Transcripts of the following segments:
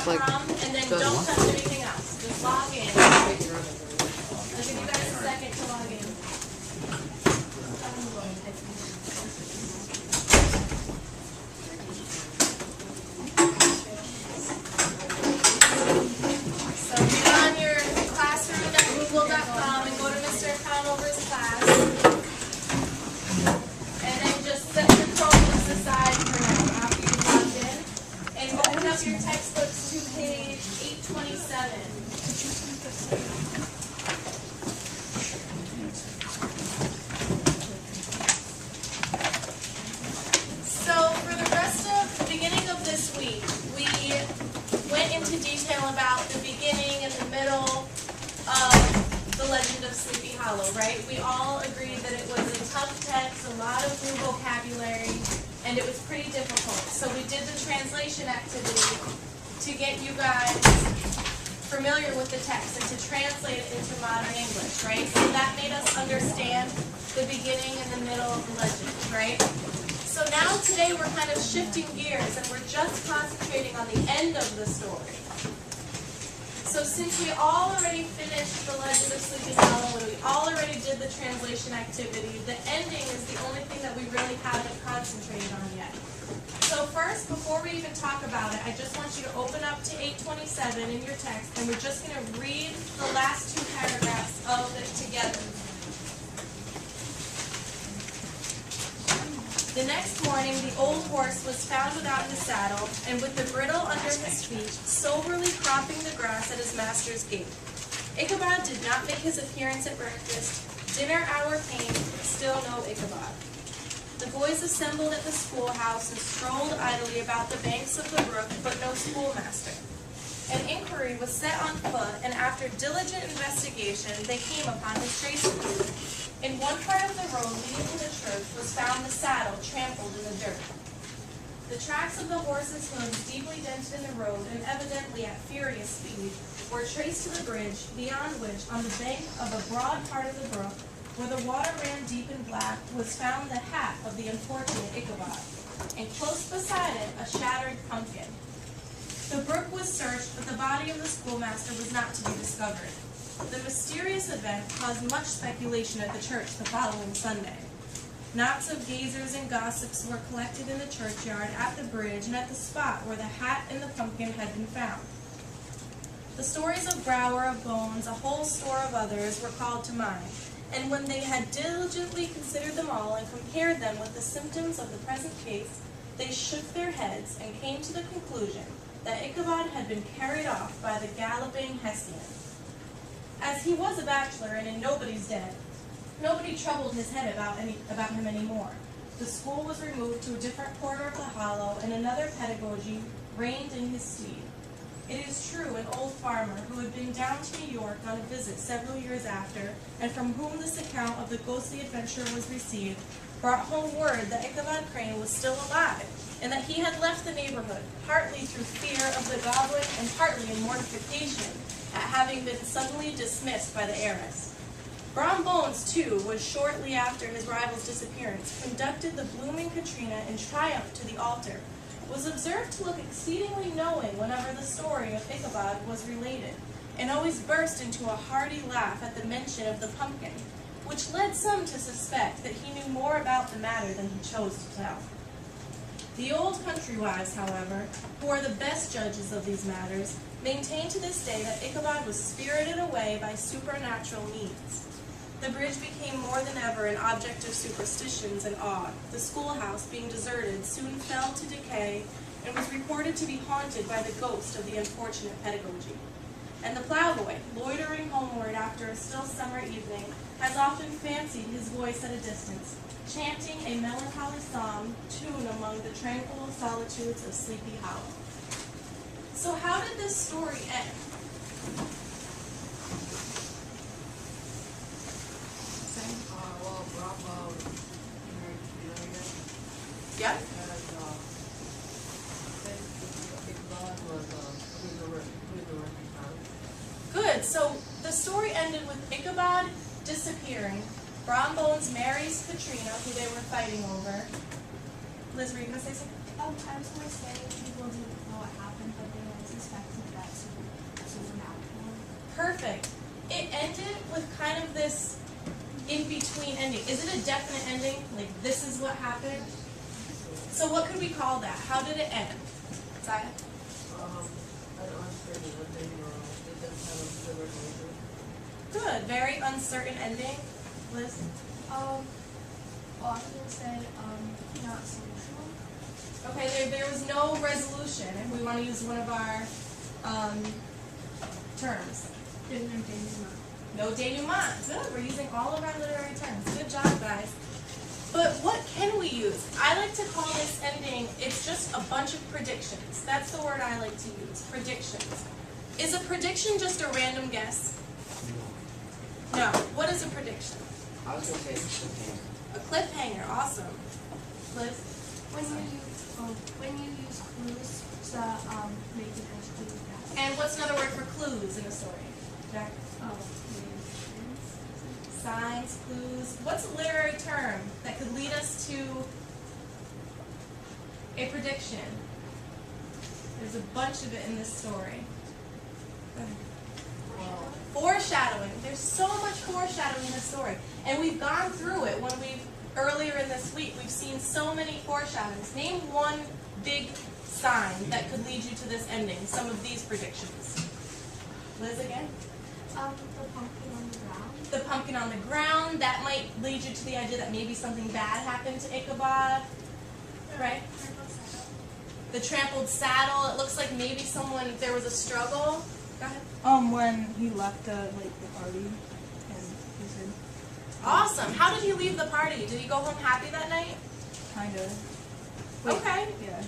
and then don't touch anything else. Just log in. I'll give you guys a second to log in. So get on your classroom.google.com and go to Mr. Conover's class. And then just set your Chromebooks aside for now after you've logged in. And open up your textbooks to page 827. So for the rest of the beginning of this week, we went into detail about the beginning and the middle of the Legend of Sleepy Hollow, right? We all agreed that it was a tough text, a lot of new vocabulary, and it was pretty difficult. So we did the translation activity to get you guys familiar with the text and to translate it into modern English, right? So that made us understand the beginning and the middle of the legend, right? So now today we're kind of shifting gears and we're just concentrating on the end of the story. So since we all already finished the Legend of Sleepy Hollow and we all already did the translation activity, the ending is the only thing that we really haven't concentrated on yet. So first, before we even talk about it, I just want you to open up to 827 in your text and we're just going to read the last two paragraphs of it together. The next morning, the old horse was found without his saddle, and with the bridle under his feet, soberly cropping the grass at his master's gate. Ichabod did not make his appearance at breakfast. Dinner hour came, still no Ichabod. The boys assembled at the schoolhouse and strolled idly about the banks of the brook, but no schoolmaster. An inquiry was set on foot, and after diligent investigation, they came upon his traces. In one part of the road leading to the church was found the saddle trampled in the dirt. The tracks of the horse's hooves, deeply dented in the road and evidently at furious speed, were traced to the bridge, beyond which, on the bank of a broad part of the brook, where the water ran deep and black, was found the hat of the unfortunate Ichabod, and close beside it a shattered pumpkin. The brook was searched, but the body of the schoolmaster was not to be discovered. The mysterious event caused much speculation at the church the following Sunday. Knots of gazers and gossips were collected in the churchyard, at the bridge, and at the spot where the hat and the pumpkin had been found. The stories of Brower, of Bones, a whole store of others, were called to mind, and when they had diligently considered them all and compared them with the symptoms of the present case, they shook their heads and came to the conclusion that Ichabod had been carried off by the galloping Hessian. As he was a bachelor and in nobody's debt, nobody troubled his head about him anymore. The school was removed to a different quarter of the hollow, and another pedagogy reigned in his stead. It is true, an old farmer, who had been down to New York on a visit several years after, and from whom this account of the ghostly adventure was received, brought home word that Ichabod Crane was still alive, and that he had left the neighborhood, partly through fear of the goblin and partly in mortification at having been suddenly dismissed by the heiress. Brom Bones, too, was shortly after his rival's disappearance, conducted the blooming Katrina in triumph to the altar, was observed to look exceedingly knowing whenever the story of Ichabod was related, and always burst into a hearty laugh at the mention of the pumpkin, which led some to suspect that he knew more about the matter than he chose to tell. The old country wives, however, who are the best judges of these matters, maintain to this day that Ichabod was spirited away by supernatural means. The bridge became more than ever an object of superstitions and awe. The schoolhouse, being deserted, soon fell to decay, and was reported to be haunted by the ghost of the unfortunate pedagogy. And the ploughboy, loitering homeward after a still summer evening, has often fancied his voice at a distance, chanting a melancholy psalm tune among the tranquil solitudes of Sleepy Hollow. So how did this story end? Well, Bravo, Yep. Good. So the story ended with Ichabod disappearing. Brom Bones marries Katrina, who they were fighting over. Liz, were you going to say something? I was going to say people didn't know what happened, but they were suspecting Perfect. It ended with kind of this in-between ending. Is it a definite ending? Like, this is what happened? So what could we call that? How did it end? Zaya? I don't understand the ending, or it doesn't have a good resolution. Good. Very uncertain ending. Liz? Well, I was gonna say, not social. Okay, there was no resolution, if we want to use one of our terms. Didn't have danger. No denouement. Good, we're using all of our literary terms. Good job, guys. But what can we use? I like to call this ending, it's just a bunch of predictions. That's the word I like to use, predictions. Is a prediction just a random guess? No. What is a prediction? I was gonna say cliffhanger. A cliffhanger, awesome. Liz? When you use clues to make an entity with that. And what's another word for clues in a story? Jack? Signs, clues. What's a literary term that could lead us to a prediction? There's a bunch of it in this story. Go ahead. Foreshadowing. There's so much foreshadowing in this story. And we've gone through it earlier in this week. We've seen so many foreshadowings. Name one big sign that could lead you to this ending. Some of these predictions. Liz again? The pumpkin on the ground. The pumpkin on the ground, that might lead you to the idea that maybe something bad happened to Ichabod, right? The trampled saddle, it looks like maybe there was a struggle. Go ahead. When he left the party, and he said, Awesome. How did he leave the party? Did he go home happy that night? kind of. Okay. Yeah.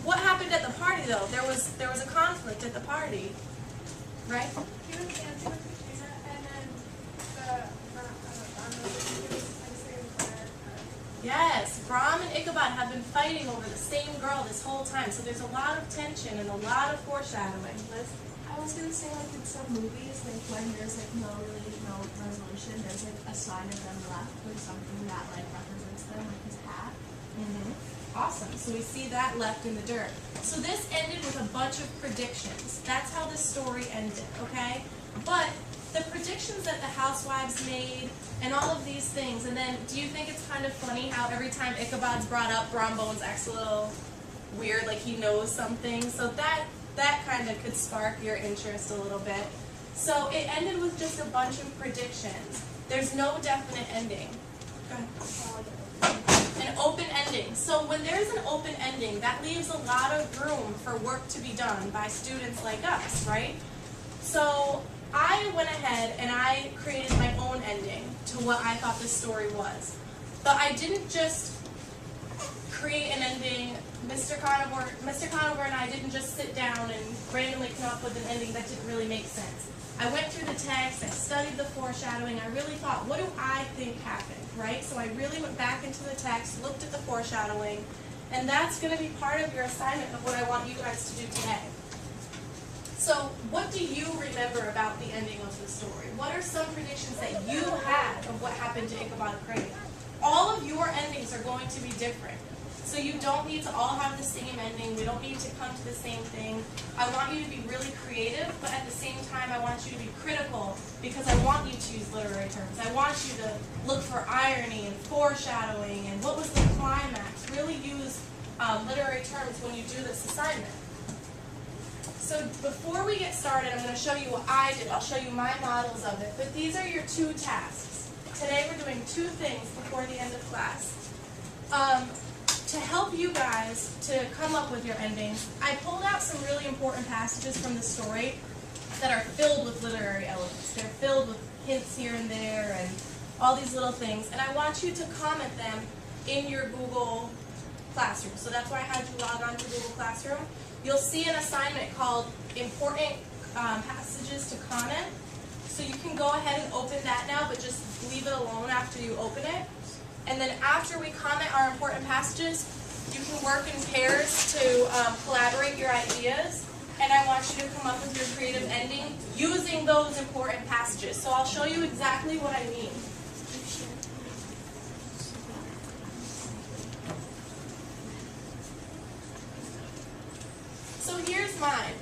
What happened at the party though? There was a conflict at the party, right? He was dancing with Katrina, and then Yes, Brom and Ichabod have been fighting over the same girl this whole time, so there's a lot of tension and a lot of foreshadowing. Liz? I was gonna say, like, in some movies, like, when there's, like, no resolution, there's, like, a sign of them left with something that, like, represents them, like his hat. Awesome. So we see that left in the dirt. So this ended with a bunch of predictions. That's how this story ended, okay? But the predictions that the housewives made and all of these things, and then do you think it's kind of funny how every time Ichabod's brought up, Brombones acts a little weird, like he knows something? So that kind of could spark your interest a little bit. So it ended with just a bunch of predictions. There's no definite ending. Go ahead. An open ending. So when there's an open ending, that leaves a lot of room for work to be done by students like us, right? So I went ahead and I created my own ending to what I thought this story was. But I didn't just create an ending. Mr. Conover and I didn't just sit down and randomly come up with an ending that didn't really make sense. I went through the text, I studied the foreshadowing, I really thought, what do I think happened, right? So I really went back into the text, looked at the foreshadowing, and that's going to be part of your assignment of what I want you guys to do today. So what do you remember about the ending of the story? What are some predictions that you had of what happened to Ichabod Crane? All of your endings are going to be different. So you don't need to all have the same ending. We don't need to come to the same thing. I want you to be really creative, but at the same time, I want you to be critical because I want you to use literary terms. I want you to look for irony and foreshadowing and what was the climax. Really use literary terms when you do this assignment. So before we get started, I'm going to show you what I did. I'll show you my models of it. But these are your two tasks. Today we're doing two things before the end of class. To help you guys to come up with your endings, I pulled out some really important passages from the story that are filled with literary elements. They're filled with hints here and there and all these little things. And I want you to comment them in your Google Classroom. So that's why I had you log on to Google Classroom. You'll see an assignment called Important Passages to Comment. So you can go ahead and open that now, but just leave it alone after you open it. And then after we comment our important passages, you can work in pairs to collaborate your ideas. And I want you to come up with your creative ending using those important passages. So I'll show you exactly what I mean. So here's mine.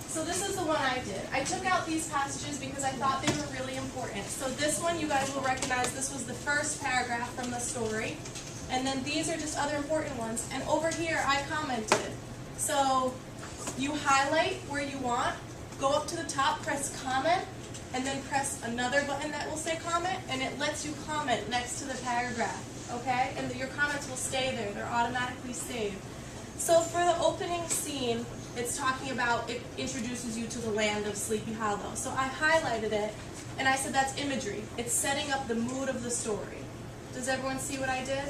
So this is the one one I did. I took out these passages because I thought they were really important. So this one, you guys will recognize this was the first paragraph from the story. And then these are just other important ones. And over here, I commented. So you highlight where you want, go up to the top, press comment, and then press another button that will say comment, and it lets you comment next to the paragraph, okay? And your comments will stay there. They're automatically saved. So for the opening scene, it's talking about, it introduces you to the land of Sleepy Hollow. So I highlighted it, and I said that's imagery. It's setting up the mood of the story. Does everyone see what I did?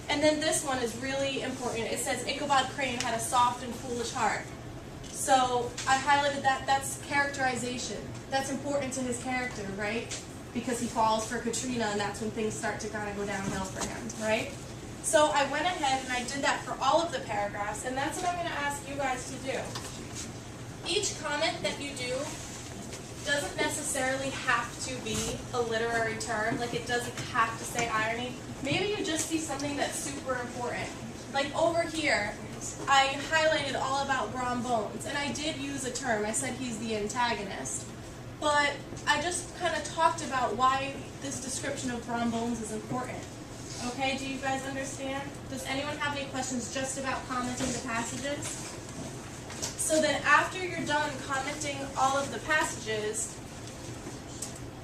And then this one is really important. It says Ichabod Crane had a soft and foolish heart. So I highlighted that. That's characterization. That's important to his character, right? Because he falls for Katrina, and that's when things start to kind of go downhill for him, right? So I went ahead and I did that for all of the paragraphs, and that's what I'm going to ask you guys to do. Each comment that you do doesn't necessarily have to be a literary term. Like, it doesn't have to say irony. Maybe you just see something that's super important. Like over here, I highlighted all about Brom Bones, and I did use a term. I said he's the antagonist. But I just kind of talked about why this description of Brom Bones is important. Okay, do you guys understand? Does anyone have any questions just about commenting the passages? So then after you're done commenting all of the passages,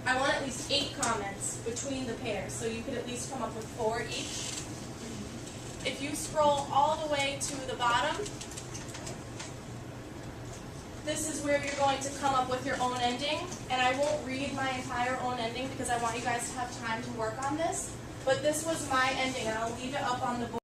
I want at least 8 comments between the pairs, so you could at least come up with 4 each. If you scroll all the way to the bottom, this is where you're going to come up with your own ending, and I won't read my entire own ending because I want you guys to have time to work on this, but this was my ending, and I'll leave it up on the board.